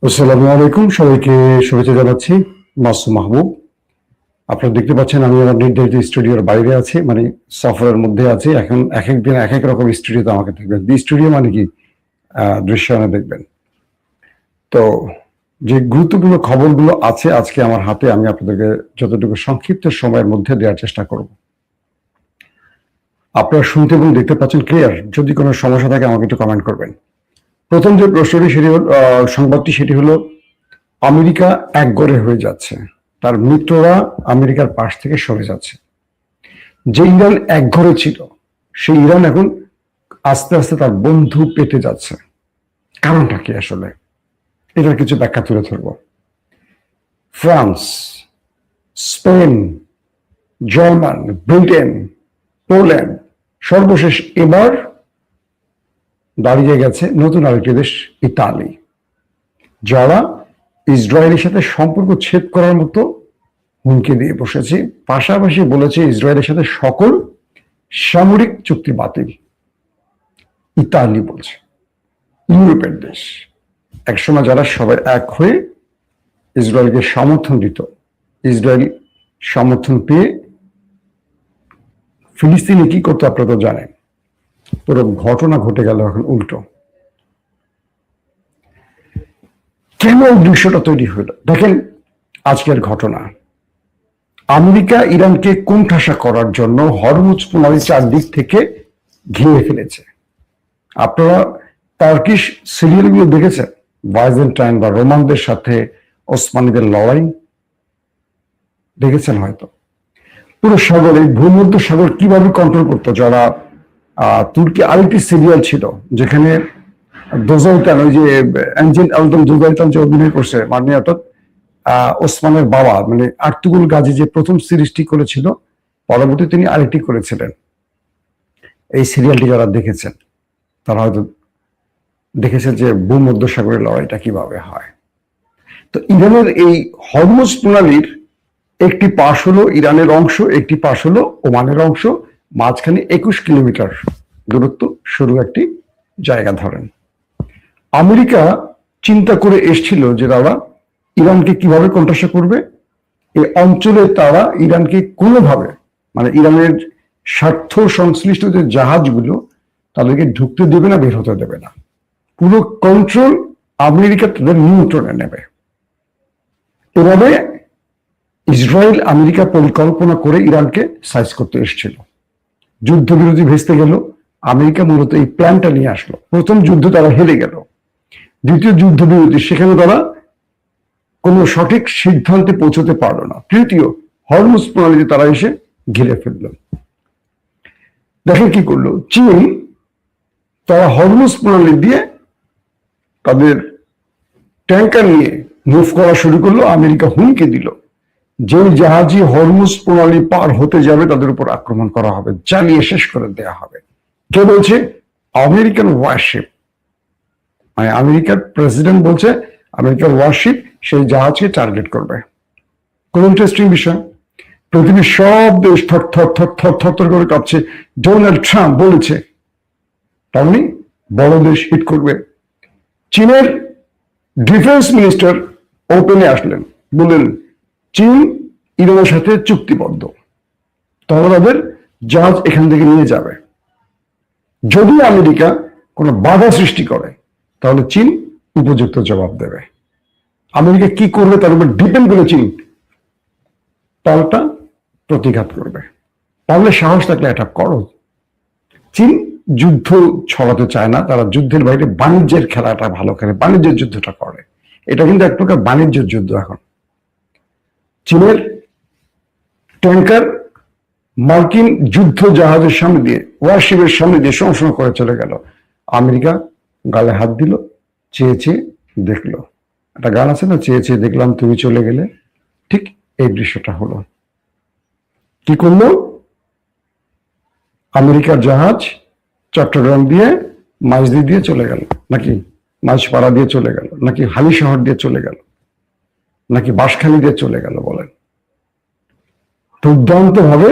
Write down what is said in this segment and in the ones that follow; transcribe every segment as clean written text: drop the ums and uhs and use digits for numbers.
আসসালামু আলাইকুম, সবাইকে শুভেচ্ছা জানাচ্ছি। মাসুম মাহবুব। আপনারা দেখতে পাচ্ছেন আমি আমার নির্ধারিত স্টুডিওর বাইরে আছি, মানে সফরের মধ্যে আছি। এখন এক এক দিন এক এক রকম স্টুডিওতে আমাকে দেখবেন। স্টুডিও মানে কি দৃশ্যায়নে দেখবেন। তো যে গুরুত্বপূর্ণ খবরগুলো আছে আজকে আমার হাতে, আমি আপনাদেরকে যতটুকু সংক্ষিপ্ত সময়ের মধ্যে দেওয়ার চেষ্টা করব। আপনারা শুনতে এবং দেখতে পাচ্ছেন ক্লিয়ার? যদি কোনো সমস্যা থাকে আমাকে একটু কমেন্ট করবেন। প্রথম যে প্রশ্নটি সেটি হল, সংবাদটি সেটি হলো, আমেরিকা একঘরে হয়ে যাচ্ছে, তার মিত্ররা আমেরিকার পাশ থেকে সরে যাচ্ছে। যে ইরান একঘরে ছিল সেই ইরান এখন আস্তে আস্তে তার বন্ধু পেতে যাচ্ছে। কারণটা কি আসলে, এটার কিছু ব্যাখ্যা তুলে ধরব। France, Spain, German, Britain, Poland, সর্বশেষ এবার দাঁড়িয়ে গেছে নতুন আরেকটি দেশ ইতালি, যারা ইসরায়েলের সাথে সম্পর্ক ছেদ করার মতো হুমকি দিয়ে বসেছে। পাশাপাশি বলেছে ইসরায়েলের সাথে সকল সামরিক চুক্তি বাতিল। ইতালি বলছে, ইউরোপের দেশ একসময় যারা সবাই এক হয়ে ইসরায়েলকে সমর্থন দিত, ইসরায়েল সমর্থন পেয়ে ফিলিস্তিনে কি করতো আপনারা তো জানেন। পুরো ঘটনা ঘটে গেল এখন উল্টো। কেন দৃশ্যটা তৈরি হলো দেখেন। আজকের ঘটনা, আমেরিকা ইরানকে কোণঠাসা করার জন্য হরমুজ প্রণালী চারদিক থেকে ঘিরে ফেলেছে। আপনারা টার্কিশ সিরিয়ালগুলো দেখেছেন? বাইজেন্টাইন বা রোমানদের সাথে ওসমানীদের লড়াই দেখেছেন হয়তো। পুরো সাগর, এই ভূমধ্য সাগর কিভাবে কন্ট্রোল করতো যারা। তুর্কি আরেকটি সিরিয়াল ছিল যেখানে দোজাইতান, ওই যে এনজিন আলদম দোজাইতান যে অভিনয় করছে, মানে অর্থাৎ ওসমানের বাবা, মানে আর্তুগুল গাজী যে প্রথম সিরিজটি করেছিল, পরবর্তী তিনি আরেকটি করেছিলেন। এই সিরিয়ালটি যারা দেখেছেন তারা হয়তো দেখেছেন যে ভূমধ্য সাগরের লড়াইটা কিভাবে হয়। তো ইরানের এই হরমুজ প্রণালীর একটি পাশ হলো ইরানের অংশ, একটি পাশ হলো ওমানের অংশ, মাঝখানে 21 কিলোমিটার দূরত্ব সরু একটি জায়গা ধরেন। আমেরিকা চিন্তা করে এসছিল যে তারা ইরানকে কিভাবে কোণঠাসা করবে। এই অঞ্চলে তারা ইরানকে কোনোভাবে, মানে ইরানের স্বার্থ সংশ্লিষ্ট যে জাহাজগুলো, তাদেরকে ঢুকতে দেবে না, বের হতে দেবে না। পুরো কন্ট্রোল আমেরিকা তাদের নিয়ন্ত্রণে নেবে। এভাবে ইসরায়েল আমেরিকা পরিকল্পনা করে ইরানকে সাইজ করতে এসেছিল। যুদ্ধবিরতি ভেস্তে গেল, আমেরিকা মূলত এই প্ল্যানটা নিয়ে আসলো। প্রথম যুদ্ধ তারা হেরে গেল, দ্বিতীয় যুদ্ধবিরতি সেখানে তারা কোনো সঠিক সিদ্ধান্তে পৌঁছতে পারলো না, তৃতীয় হরমুজ প্রণালীতে তারা এসে ঘিরে ফেলল। দেখেন কি করলো চীন, তারা হরমুজ প্রণালী দিয়ে তাদের ট্যাঙ্কার নিয়ে মুভ করা শুরু করলো। আমেরিকা হুমকি দিল, যে জাহাজই হরমুজ প্রণালী পার হতে যাবে তাদের উপর আক্রমণ করা হবে, জ্বালিয়ে শেষ করে দেওয়া হবে। কে বলছে? American warship. মানে আমেরিকার প্রেসিডেন্ট বলছে আমেরিকার ওয়ারশিপ সেই জাহাজকে টার্গেট করবে। কোন ইন্টারেস্টিং বিষয়। পৃথিবীর সব দেশ থর থর থর থর থর থর করে কাঁপছে। ডোনাল্ড ট্রাম্প বলেছে, তেমনি বড় দেশ হিট করবে। চীনের ডিফেন্স মিনিস্টার ওপেনে আসলেন, বললেন চীন ইরানের সাথে চুক্তিবদ্ধ, তাহলে তাদের জাহাজ এখান থেকে নিয়ে যাবে। যদি আমেরিকা কোনো বাধা সৃষ্টি করে তাহলে চীন উপযুক্ত জবাব দেবে। আমেরিকা কি করবে তার উপর ডিপেন্ড করে চীন পাল্টা প্রতিঘাত করবে। তাহলে সাহস থাকলে এটা করো। চীন যুদ্ধ ছড়াতে চায় না, তারা যুদ্ধের বাইরে বাণিজ্যের খেলাটা ভালো খেলে, বাণিজ্যের যুদ্ধটা করে। এটা কিন্তু এক প্রকার বাণিজ্যের যুদ্ধ। এখন চীনের ট্যাঙ্কার মার্কিন যুদ্ধ জাহাজের সামনে দিয়ে, ওয়ারশিপের সামনে দিয়ে সংশোধন করে চলে গেল। আমেরিকা গালে হাত দিল, চেয়ে চেয়ে দেখলো। একটা গান আছে না, চেয়ে চেয়ে দেখলাম তুমি চলে গেলে। ঠিক এই দৃশ্যটা হলো। কি করলো? আমেরিকার জাহাজ চট্টগ্রাম দিয়ে, মাঝদি দিয়ে চলে গেল, নাকি মাঝপাড়া দিয়ে চলে গেল, নাকি হালি শহর দিয়ে চলে গেল, নাকি বাঁশখালী দিয়ে চলে গেল? বলেন। দুর্দান্ত ভাবে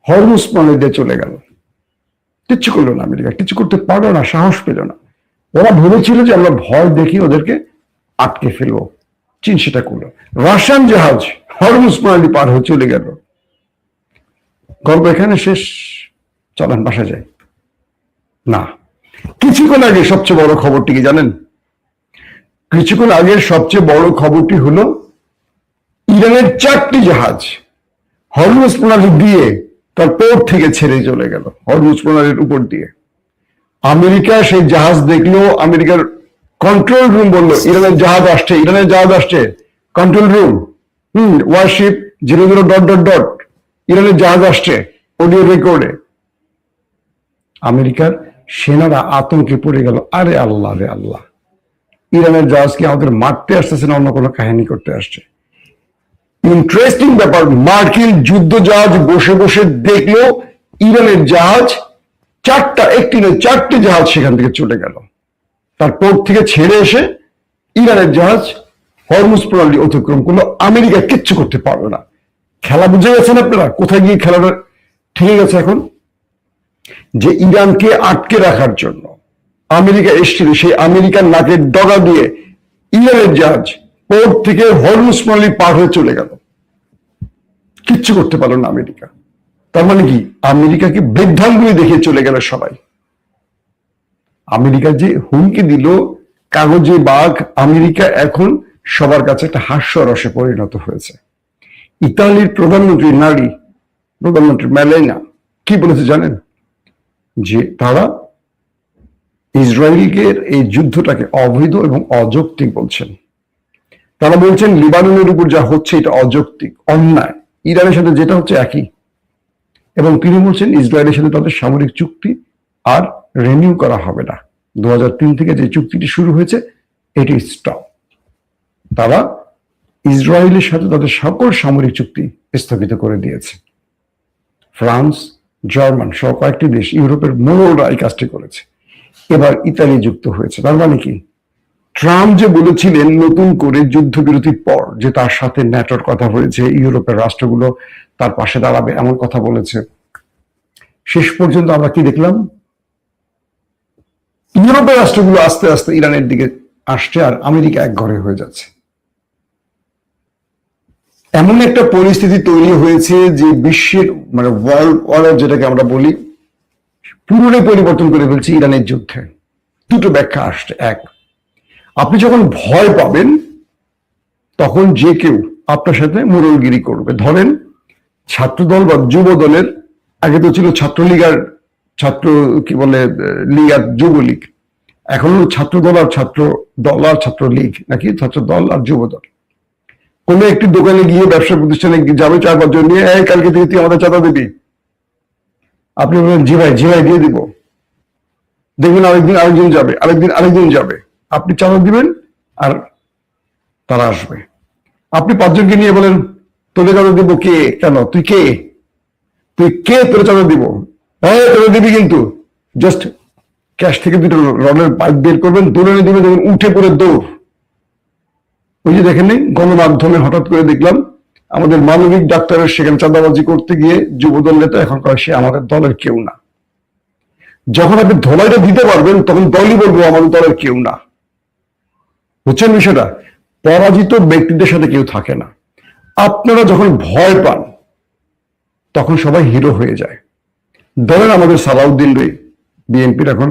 হরমুজ প্রণালী দিয়ে চলে গেল। কিচ্ছু করলো না আমেরিকা, কিছু করতে পারলো না, সাহস পেল না। ওরা ভেবেছিল যে আমরা ভয় দেখি ওদেরকে আটকে ফেলবো। চীন সেটা করলো। রাশিয়ান জাহাজ হরমুজ প্রণালী পার হয়ে চলে গেল। গল্প এখানে শেষ, চলেন বাসা যায় না। কিছুক্ষণ আগে সবচেয়ে বড় খবরটি কি জানেন? কিছুক্ষণ আগের সবচেয়ে বড় খবরটি হলো ইরানের 4টি জাহাজ হরমুজ প্রণালী দিয়ে তার পোর্ট থেকে ছেড়ে চলে গেল, হরমুজ প্রণালীর উপর দিয়ে। আমেরিকা সেই জাহাজ দেখলো, আমেরিকার কন্ট্রোল রুম বললো ইরানের জাহাজ আসছে, ইরানের জাহাজ আসছে। কন্ট্রোল রুম, ওয়ারশিপ 00... ইরানের জাহাজ আসছে, অডিও রেকর্ডে। আমেরিকার সেনারা আতঙ্কে পড়ে গেল, আরে আল্লাহ রে আল্লাহ, ইরানের জাহাজ কি আমাদের মারতে আসতেছে না অন্য কোনো কাহিনী করতে আসছে? ইন্টারেস্টিং ব্যাপার, মার্কিন যুদ্ধ জাহাজ বসে বসে দেখলো ইরানের জাহাজ 4টি জাহাজ সেখান থেকে চলে গেল। তার পোর্ট থেকে ছেড়ে এসে ইরানের জাহাজ হরমুজ প্রণালী অতিক্রম করলো। আমেরিকা কিচ্ছু করতে পারবে না। খেলা বুঝে গেছেন আপনারা কোথায় গিয়ে খেলাটা ঠেকে গেছে এখন? যে ইরানকে আটকে রাখার জন্য আমেরিকা এসেছিল, সেই আমেরিকার নাকের ডগা দিয়ে ইরানের জাহাজ পোর্ট থেকে হরমুজ প্রণালী পার হয়ে চলে গেল। কিচ্ছু করতে পারলো না আমেরিকা। তার মানে কি, আমেরিকাকে বৃদ্ধাঙ্গুলি দেখিয়ে চলে গেল সবাই। আমেরিকা যে হুমকি দিল কাগজে বাঘ, আমেরিকা এখন সবার কাছে একটা হাস্যরসে পরিণত হয়েছে। ইতালির প্রধানমন্ত্রী নারী, প্রধানমন্ত্রী মেলানিয়া কি বলেছে জানেন? যে তারা ইসরায়েলকে এই যুদ্ধটাকে অবৈধ এবং অযৌক্তিক বলছেন। তারা বলছেন লিবাননের উপর যা হচ্ছে এটা অযৌক্তিক, অন্যায়, ইরানের সাথে যেটা হচ্ছে একই। এবং তিনি বলছেন ইসরায়েলের সাথে তাদের সামরিক চুক্তি আর রিনিউ করা হবে না। 2003 থেকে যে চুক্তিটি শুরু হয়েছে এটি স্টপ। তারা ইসরায়েলের সাথে তাদের সকল সামরিক চুক্তি স্থগিত করে দিয়েছে। ফ্রান্স, জার্মান সহ কয়েকটি দেশ, ইউরোপের মোড়লরা এই কাজটি করেছে। এবার ইতালি যুক্ত হয়েছে। তার মানে কি, ট্রাম্প যে বলেছিলেন নতুন করে যুদ্ধবিরতির পর যে তার সাথে ন্যাটোর কথা হয়েছে, ইউরোপের রাষ্ট্রগুলো তার পাশে দাঁড়াবে এমন কথা বলেছে, শেষ পর্যন্ত আমরা কি দেখলাম? ইউরোপের রাষ্ট্রগুলো আস্তে আস্তে ইরানের দিকে আসছে আর আমেরিকা এক ঘরে হয়ে যাচ্ছে। এমন একটা পরিস্থিতি তৈরি হয়েছে যে বিশ্বের মানে ওয়ার্ল্ড অর্ডার যেটাকে আমরা বলি পুরোটাই পরিবর্তন করে ফেলছে ইরানের যুদ্ধে। দুটো ব্যাখ্যা আসছে। এক, আপনি যখন ভয় পাবেন তখন যে কেউ আপনার সাথে মোড়লগিরি করবে। ধরেন ছাত্রদল বা যুব দলের, আগে তো ছিল ছাত্রলীগ আর ছাত্র কি বলে লীগ আর যুবলীগ, এখন ছাত্র দল আর ছাত্র দল আর ছাত্রলীগ, নাকি ছাত্র দল আর যুব দল। কোনো একটি দোকানে গিয়ে ব্যবসা প্রতিষ্ঠানে যাবে 4-5 জন নিয়ে, এই কালকে থেকে তুই আমাদের চাঁদা দিবি। আপনি বলবেন জি ভাই দিয়ে দিব। দেখবেন আরেকজন যাবে, আরেকদিন যাবে, আপনি চাঁদা দিবেন আর তারা আসবে। আপনি 5 জনকে নিয়ে বলেন তোদের চাঁদা দিব, কে, কেন, তুই কে তোর চাঁদা দিব, হ্যাঁ তোরা দিবি, কিন্তু জাস্ট ক্যাশ থেকে 2টা রডের পাইপ বের করবেন, দৌড়ে দিবেন, দেখবেন উঠে পড়ে দৌড়। ওই যে দেখেন গণমাধ্যমে হঠাৎ করে দেখলাম আমাদের মানবিক ডাক্তারের সেখানে চাঁদাবাজি করতে গিয়ে যুবদল নেতা এখন কয় সে আমাদের দলের কেউ না। যখন আপনি ধোলাইটা দিতে পারবেন তখন দলই বলবো আমাদের দলের কেউ না। বুঝছেন বিষয়টা? পরাজিত ব্যক্তিদের সাথে কেউ থাকে না। আপনারা যখন ভয় পান তখন সবাই হিরো হয়ে যায়। ধরেন আমাদের সালাউদ্দিন রে, বিএনপির এখন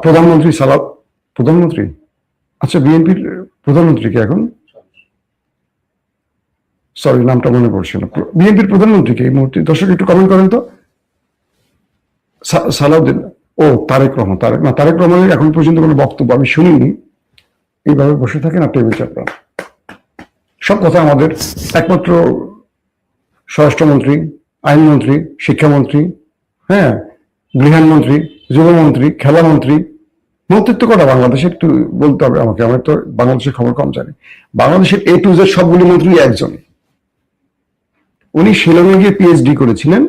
প্রধানমন্ত্রী, আচ্ছা বিএনপির প্রধানমন্ত্রী কে এখন? সরি নামটা মনে পড়ছে না। বিএনপির প্রধানমন্ত্রী কে এই মুহূর্তে? দর্শক একটু কমেন্ট করেন তো। সালাউদ্দিন, ও তারেক রহমানের এখন পর্যন্ত কোনো বক্তব্য আমি শুনিনি। এইভাবে বসে থাকেন আর টেবিল চাপড়া সব কথা আমাদের একমাত্র স্বরাষ্ট্রমন্ত্রী, আইনমন্ত্রী, শিক্ষামন্ত্রী, হ্যাঁ, গৃহাণমন্ত্রী, যুবমন্ত্রী, খেলামন্ত্রী, মন্ত্রিত্ব করা বাংলাদেশে একটু বলতে হবে আমাকে, আমি তো বাংলাদেশের খবর কম জানি। বাংলাদেশের A to Z সবগুলি মন্ত্রী একজনই। উনি শিলংয়ে গিয়ে পিএইচডি করেছিলেন,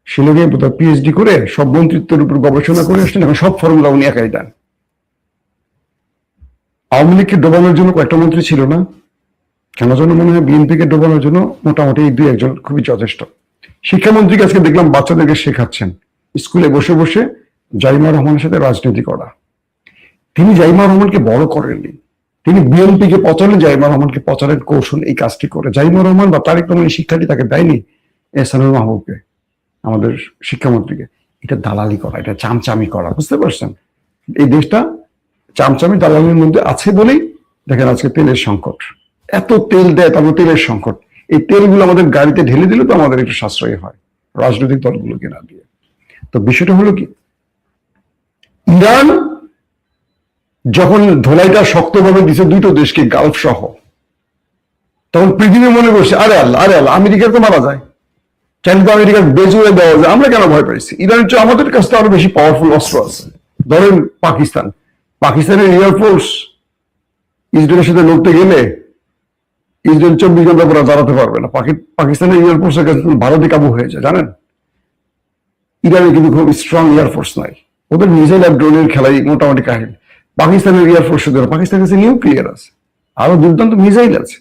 শিলংয়ে পিএইচডি করে সব মন্ত্রিত্বের উপর গবেষণা করে আসলেন, এখন সব ফর্মুলা উনি একাই দেন। আওয়ামী লীগকে ডোবানোর জন্য কয়েকটা মন্ত্রী ছিল না? কেন যেন মনে হয় বিএনপিকে ডোবানোর জন্য মোটামুটি এই 2-1 জন খুবই যথেষ্ট। শিক্ষামন্ত্রীকে আজকে দেখলাম বাচ্চাদেরকে শেখাচ্ছেন স্কুলে বসে বসে জাইমা রহমানের সাথে রাজনীতি করা। তিনি জাইমা রহমানকে বড় করেননি, তিনি বিএনপিকে পচালেন, জাইমুর রহমানকে পচালেন কৌশল এই কাজটি করে। জাইমুর রহমান বা তারেক রহমানের শিক্ষাটি তাকে দেয়নি এহসানুল মাহবুবকে, আমাদের শিক্ষামন্ত্রীকে। এটা দালালি করা, এটা চামচামি করা, বুঝতে পারছেন? এই দেশটা চামচামি দালালির মধ্যে আছে বলেই দেখেন আজকে তেলের সংকট। এত তেল দেয়, তারপর তেলের সংকট। এই তেলগুলো আমাদের গাড়িতে ঢেলে দিলে তো আমাদের একটু সাশ্রয়ী হয়, রাজনৈতিক দলগুলোকে না দিয়ে। তো বিষয়টা হলো কি, ইরান যখন ধোলাইটা শক্তভাবে দিচ্ছে দুটো দেশকে, গালফ সহ, তখন পৃথিবী মনে করছে আরে আল্লাহ আমেরিকার তো মারা যায়, চাইলে তো আমেরিকার বেজুড়ে দেওয়া যায়, আমরা কেন ভয় পাইছি? ইরানের চেয়ে আমাদের কাছে তো আরো বেশি পাওয়ারফুল অস্ত্র আছে। ধরেন পাকিস্তানের এয়ারফোর্স ইসরায়েলের সাথে লড়তে গেলে ইসরায়েল 24 ঘন্টা পরে দাঁড়াতে পারবে না। পাকিস্তানের এয়ারফোর্সের কাছে ভারতে কাবু হয়ে যায়, জানেন? ইরানের কিন্তু খুব স্ট্রং এয়ারফোর্স নাই, ওদের মিসাইল আর ড্রোনের খেলাই মোটামুটি কাহিনী। পাকিস্তানের এয়ারফোর্স, পাকিস্তানের কাছে নিউক্লিয়ার আছে, আরো দুর্দান্ত মিসাইল আছে।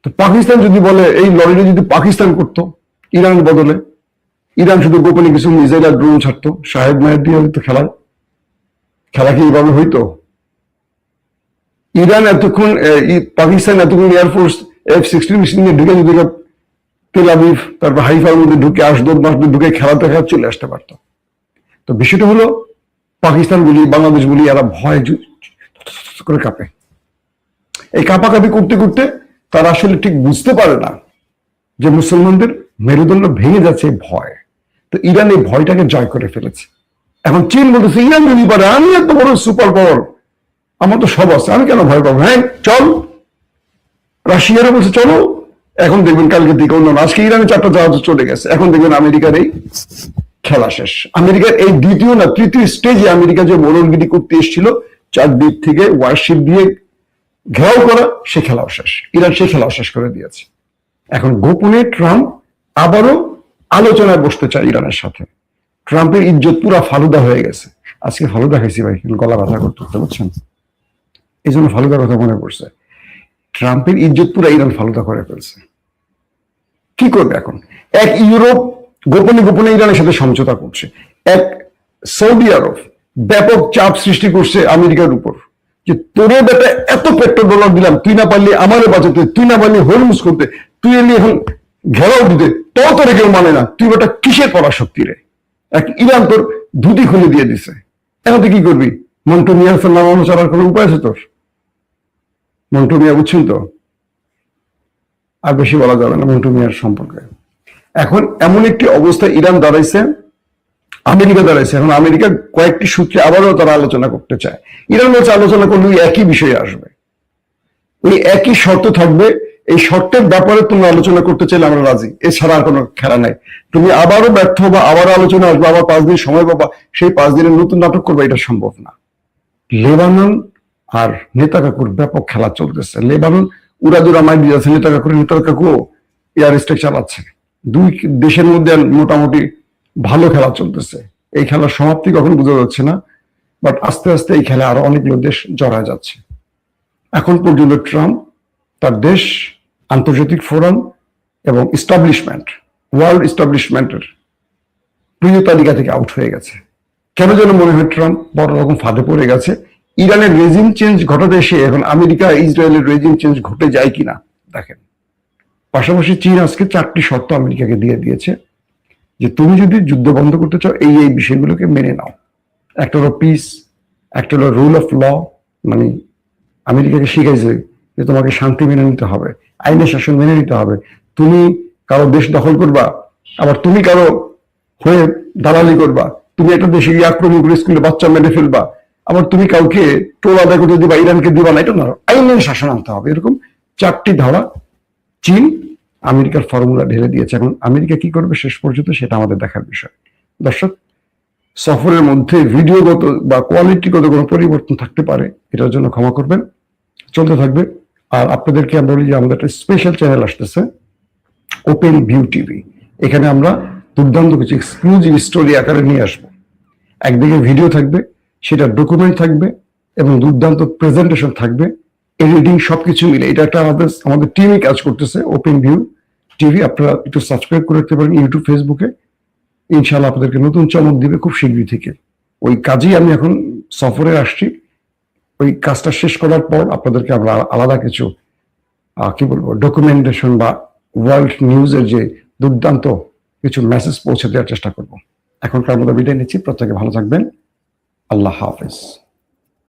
তো পাকিস্তান যদি বলে, এই লড়াইটা যদি পাকিস্তান করতো ইরানের বদলে, ইরান শুধু গোপনে কিছু মিসাইল আর ড্রোন ছাড়তো, শাহেদ মাহেদ দিয়ে হয়তো খেলা কি এইভাবে হইতো? ইরান এতক্ষণ, পাকিস্তান এতক্ষণ এয়ারফোর্স F-16 মেশিন নিয়ে ঢুকে যদি তেল আবিব তারপর হাইফার মধ্যে ঢুকে আসদোদ মাসদে ঢুকে খেলাতে চলে আসতে পারতো। তো বিষয়টা হলো, পাকিস্তান বলি বাংলাদেশ বলি, এরা ভয় করে কাঁপে। এই কাঁপাকাঁপি করতে করতে তারা আসলে ঠিক বুঝতে পারে না যে মুসলমানদের মেরুদণ্ড ভেঙে যাচ্ছে ভয়। তো ইরান এই ভয়টাকে জয় করে ফেলেছে। এখন চীন বলতেছে, ইরান যদি পারে, আমি এত বড় সুপার পাওয়ার, আমার তো সব আছে, আমি কেন ভয় পাবো? হ্যাঁ চল। রাশিয়ারও বলছে চলো। এখন দেখবেন কালকে দিকে অন্য, আজকে ইরানের 4টা জাহাজ চলে গেছে। এখন দেখবেন আমেরিকার এই খেলা শেষ। আমেরিকার এই দ্বিতীয় না তৃতীয় স্টেজে আমেরিকা যে মোড়লগিরি করতে এসেছিল, চারদিক থেকে ওয়ারশিপ দিয়ে ঘেরাও করা, সে খেলাও শেষ। ইরান সে খেলাও শেষ করে দিয়েছে। এখন গোপনে ট্রাম্প আবারও আলোচনায় বসতে চায় ইরানের সাথে। ট্রাম্পের ইজ্জত পুরা ফালুদা হয়ে গেছে। আজকে ফালুদা খাইছি ভাই, গলা ব্যথা করতে, বুঝছেন? এই জন্য ফালুদার কথা মনে পড়ছে। ট্রাম্পের ইজ্জত পুরা ইরান ফালুদা করে ফেলছে। কি করবে এখন? এক ইউরোপ গোপনে গোপনে ইরানের সাথে সমঝোতা করছে, এক সৌদি আরব ব্যাপক চাপ সৃষ্টি করছে আমেরিকার উপর, যে তোরে বেটা এত পেট্রোল ডলার দিলাম, তুই না পারলি আমারও বাঁচাতে, তুই না পারলি হরমুজ করতে, তুই এলি এখন ঘেরাও দিতে, তাও তোরে কেউ মানে না, তুই বেটা কিসের পরাশক্তি রে? এক ইরান তোর ধুতি খুলে দিয়ে দিছে। এখন তুই কি করবি? মন্টু মিয়ার নামানো ছাড়ার কোনো উপায় আছে তোর? মন্টু মিয়া বুঝছেন তো, আর বেশি বলা যাবে না মন্টু মিয়ার সম্পর্কে। এখন এমন একটি অবস্থা ইরান দাঁড়াইছে, আমেরিকা দাঁড়াইছে। এখন আমেরিকা কয়েকটি সূত্রে আবারও তারা আলোচনা করতে চায়। ইরান হচ্ছে আলোচনা করলে ওই একই বিষয়ে আসবে, ওই একই শর্ত থাকবে। এই শর্তের ব্যাপারে তুমি আলোচনা করতে চাইলে আমরা রাজি, এছাড়া আর কোনো খেলা নাই। তুমি আবারও ব্যর্থ হবা, আবারও আলোচনা আসবে, আবার 5 দিন সময় পাবা, সেই 5 দিনের নতুন নাটক করবে, এটা সম্ভব না। লেবানন আর নেতাকাকুর ব্যাপক খেলা চলতেছে। লেবানন উড়াদুরা মাই দিয়েছে, নেতাকাকু এয়ার স্ট্রাইক চালাচ্ছে। দুই দেশের মধ্যে মোটামুটি ভালো খেলা চলতেছে। এই খেলার সমাপ্তি কখন বোঝা যাচ্ছে না, বাট আস্তে আস্তে এই খেলা আরো অনেকগুলো দেশ জড়ায় যাচ্ছে। এখন পর্যন্ত ট্রাম্প তার দেশ, আন্তর্জাতিক ফোরাম এবং ইস্টাবলিশমেন্ট, ওয়ার্ল্ড ইস্টাবলিশমেন্টের প্রিয় তালিকা থেকে আউট হয়ে গেছে। কেন যেন মনে হয় ট্রাম্প বড় রকম ফাঁদে পড়ে গেছে। ইরানের রেজিম চেঞ্জ ঘটাতে এসে এখন আমেরিকা ইসরায়েলের রেজিম চেঞ্জ ঘটে যায় কিনা দেখেন। পাশাপাশি চীন আজকে 4টি শর্ত আমেরিকাকে দিয়ে দিয়েছে, যে তুমি যদি যুদ্ধ বন্ধ করতে চাও এই এই বিষয়গুলোকে মেনে নাও। একটা হলো পিস, একটা হলো রুল অফ ল, মানে আমেরিকাকে শিখাইছে যে তোমাকে শান্তি মেনে নিতে হবে, আইনের শাসন মেনে নিতে হবে। তুমি কারো দেশ দখল করবা, আবার তুমি কারো হয়ে দালালি করবা, তুমি একটা দেশে গিয়ে আক্রমণ করে স্কুলে বাচ্চা মেরে ফেলবা, আবার তুমি কাউকে টোল আদায় করতে দিবা, ইরানকে দিবা না, এটা না, আইনের শাসন আনতে হবে। এরকম 4টি ধারা চীন আমেরিকার ফর্মুলা ঢেলে দিয়েছে। এখন আমেরিকা কি করবে শেষ পর্যন্ত সেটা আমাদের দেখার বিষয়। দর্শক, সফরের মধ্যে ভিডিওগত বা কোয়ালিটিগত কোনো পরিবর্তন থাকতে পারে, এটার জন্য ক্ষমা করবেন, চলতে থাকবে। আর আপনাদেরকে আমরা বলি যে আমাদের একটা স্পেশাল চ্যানেল আসতেছে, ওপেন ভিউ টিভি। এখানে আমরা দুর্দান্ত কিছু এক্সক্লুসিভ স্টোরি আকারে নিয়ে আসবো। একদিকে ভিডিও থাকবে, সেটা ডকুমেন্ট থাকবে এবং দুর্দান্ত প্রেজেন্টেশন থাকবে, এডিটিং সবকিছু মিলে। এটা একটা আমাদের টিমই কাজ করতেছে, ওপেন ভিউ টিভি। আপনারা একটু সাবস্ক্রাইব করে রাখতে পারেন ইউটিউব, ফেসবুকে। ইনশাআল্লাহ আপনাদেরকে নতুন চমক দিবে খুব শীঘ্রই থেকে। ওই কাজেই আমি এখন সফরে আসছি। ওই কাজটা শেষ করার পর আপনাদেরকে আমরা আলাদা কিছু কি বলবো ডকুমেন্টেশন বা ওয়ার্ল্ড নিউজের যে দুর্দান্ত কিছু মেসেজ পৌঁছে দেওয়ার চেষ্টা করব। এখনকার মতো বিদায় নিচ্ছি, প্রত্যেকে ভালো থাকবেন। আল্লাহ হাফেজ।